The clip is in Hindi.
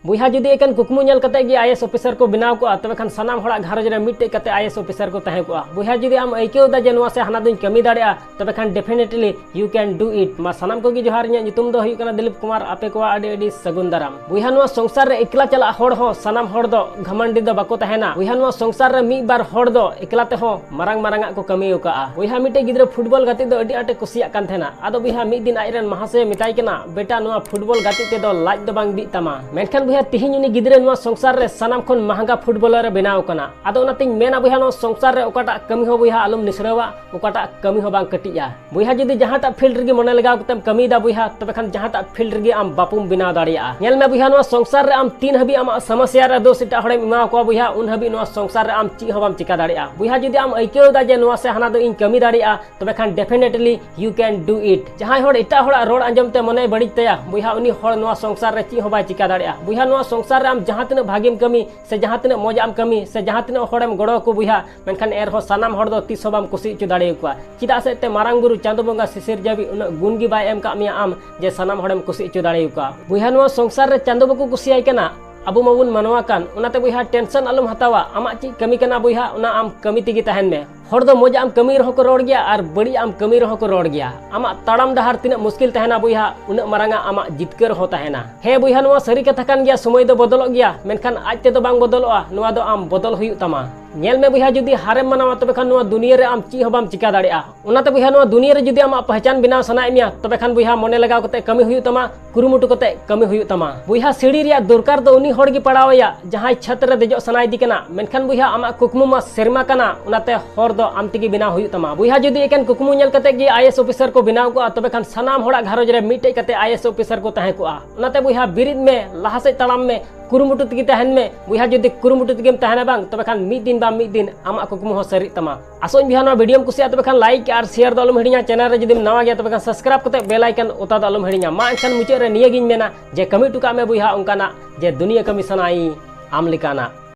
बुहा जुदी एकान कुकमु नेल कते गे आईएएस ऑफिसर को बनाव को तबे खान सनाम हड़ा घारज रे मिट्टे कते आईएएस ऑफिसर को तहे को बुहा जुदी आम आइकेउ दा जे नोआ से हाना दुñ कमी दाड़िया तबे Khan definitely you can do it मा सनाम को गे जोहार nya nyutum दो हुई कना दिलीप कुमार आपे को आडी आडी सगुन दाराम बुहा नोआ संसार रे एकला चला होड़ हो सनाम होड़ दो घमंडी दो बाको तहेना बुहा नोआ संसार रे मी बार होड़ दो एकला ते हो मारांग मारांगा को कमी उका बुहा मिटे गिद्रे फुटबॉल गाति दो अडी आटे कुसिया कान थेना आदो बुहा मी दिन आइरन महाशय मिताई केना बेटा नोआ फुटबॉल गाति ते दो लाज दो बांग बि तमा मेनखान बुहा तिहिन उनी गिद्रे नोआ संसार रे सनाम खन महंगा फुटबॉलर रे बनाव कना आदो ओनातिन मेना बुहा नोआ संसार रे ओकाटा कमी हो बुहा आलम निसरावा ओकाटा कमी हो बांग कटिया बुहा जदी जहाटा फील्ड रे मने लगाव कतेम कमी दा बुहा तबे खान जहाटा फील्ड रे आम बापुम बनाव दाड़िया नेल मे बुहा नोआ संसार रे आम तीन हबी आम समस्या रे दोष इटा हड़े इमा को बुहा उन हबी नोआ संसार रे आम ची हो बाम चिका दाड़िया बुहा जदी आम आइकेउ दा जे नोआ से हाना दो इन कमी दाड़िया तबे Khan definitely you can do it जहां हड़ इटा हड़ा रोड आंजम ते मने बड़ी तया बुहा उनी हड़ नोआ संसार रे ची हो बाय चिका दाड़िया बुहा नोआ संसार रे आम जहां तिना भागीम कमी से जहां तिना मजाम कमी से जहां तिना हड़म गड़ो को बुहा मेनखान एर हो सनाम हड़ दो तीस बाम कुसी चु दाड़े को चिदा से ते मारांग गुरु चांदो बंगा सिसिर जाबी उन गुण गी बाय एम का मिया आम जे सनाम हड़म कुसी चु दाड़े को बुहा नोआ संसार रे चांदो बको कुसी आय कना अबु माबुन मनवा कान उनाते बुहा टेंशन अलम हतावा आमा ची कमी कना बुहा उना आम कमी तिगी तहन में हर दो मजा आम कमी रहो को रोड गया और बड़ी आम कमी रहो को रोड गया आमा ताड़ाम डहार तिना मुश्किल तहना बुहा उना मारांगा आमा जितकर हो तहना हे बुहा नोआ सरी कथा कान गया समय दो बदल गया मेनखान आज ते दो बांग बदलवा नोआ दो आम बदल हुयु तमा नेल में बुहा जुदी हारेम मनावा तबे खान नोआ दुनिया रे आम ची हो बाम चिका दाड़िया उनाते बुहा नोआ दुनिया रे जुदी आमा पहचान बनाव सनाय मिया तबे खान बुहा मने लगाव कते कमी हुयु तमा कुरुमुटु कते कमी हुयु तमा बुहा सीढ़ी रिया दरकार दो उनी हड़ गी पड़ावया जहां छत रे देजो सनाय दी कना मेनखान बुहा आमा कुकमु मा सेरमा कना उनाते हर दो आम तिगी बनाव हुयु तमा बुहा जुदी एकान कुकमु नेल कते गी आईएएस ऑफिसर को बनाव को तबे खान सनाम हड़ा घरज रे मिटे कते आईएएस ऑफिसर को तहे को उनाते बुहा बिरिद में लाहा से तड़ाम में कुरुमुटु तिगी तहन में बुहा जुदी कुरुमुटु तिगिम तहना बांग तबे खान मिद दिन आमा कुकमु हो सरी तमा आसोñ बुहा नोआ वीडियो कुसिया तबे खान लाइक और शेयर दो अलम हिड़िया चैनल रे जुदी नवा गया तबे खान सब्सक्राइब कते बेल आइकन ओता दो अलम हिड़िया मा एनखान मुचे रे निया गिन मेना जे कमी टुका में बुहा उनकाना जे दुनिया कमी सनाई आम लिकाना।